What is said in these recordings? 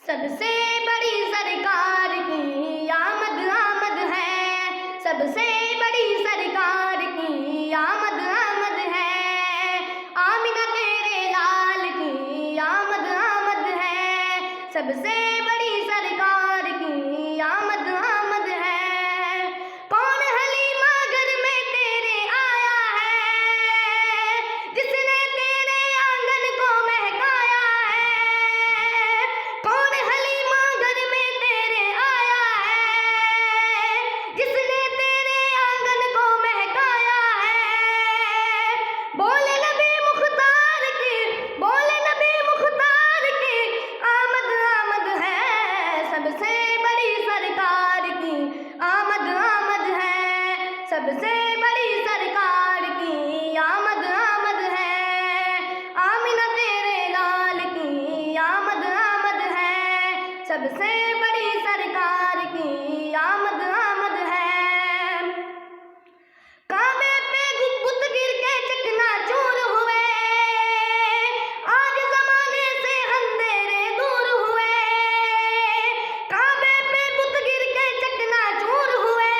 सबसे बड़ी सरकार की आमद आमद है, सबसे बड़ी सरकार की आमद आमद है। आमिना तेरे लाल की आमद आमद है, सबसे बड़ी सरकार की आमद आमद है। कौन हलीमा घर में तेरे आया है, जिसने तेरे आंगन को महकाया है। कौन हलीमा घर में तेरे आया है, जिसने तेरे आंगन को महकाया है। बोले नबी मुख्तार की, बोले नबी मुख्तार की आमद आमद है, सबसे बड़ी सरकार की आमद आमद है, सबसे बड़ी सरकार की आमद आमद है। आमिना तेरे लाल की आमद आमद है, सबसे बड़ी सरकार की आमद आमद है। काबे पे बुत गिर के चकनाचूर हुए, आज जमाने से अंधेरे दूर हुए। काबे पे बुत गिर के चकनाचूर हुए,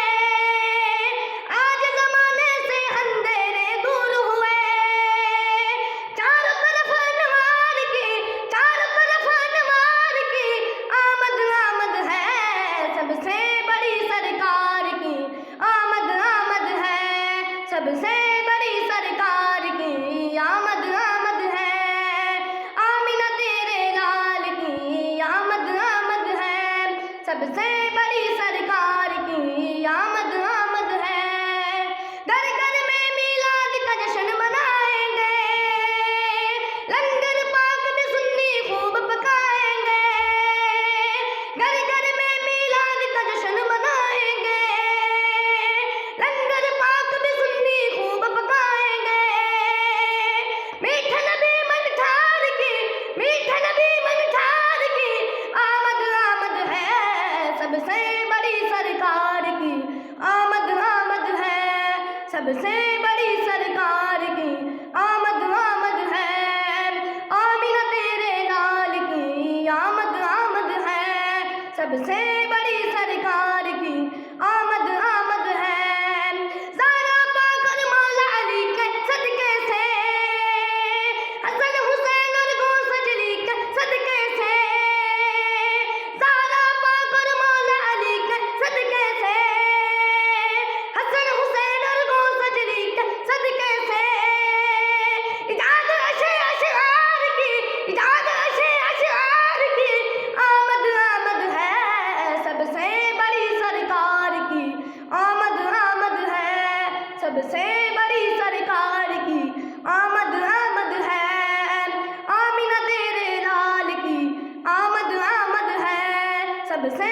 आज जमाने से अंधेरे दूर हुए। चारों तरफ अनवार की, चारों तरफ अनवार की आमद आमद है, सबसे बड़ी सरकार की आमद आमद है, सबसे बड़ी सरकार की आमद आमद है। आमिना तेरे लाल की आमद आमद है, सबसे बड़ी सरकार की आमद आमद है। घर घर में मिलाद का जश्न मनाएंगे, लंगर पाक में सुन्नी खूब पकाएंगे। घर घर में मिलाद का जश्न मनाएंगे, लंगर पाक में सुन्नी खूब पकाएंगे। मीठा नबी मन ठार की, मीठा नबी मन ठार की आमद आमद है, सबसे बड़ी सरकार की आमद आमद है, सबसे बड़ी सरकार की आमद आमद है। आमिना तेरे लाल की आमद आमद है, सबसे बड़ी सरकार की आमद आमद है। ज़हरा पाकर मौला अली के सदके से, हसन हुसैन और गौस अजली के सदके से। ज़हरा पाकर मौला अली के सदके से, हसन हुसैन और गौस अजली के सदके से। इजाद अशे अशआर की, इजाद अशे अशआर की आमद आमद है, सबसे बड़ी सरकार की आमद आमद है, सबसे बड़ी सरकार की आमद आमद है। आमिना तेरे लाल की आमद आमद है, सबसे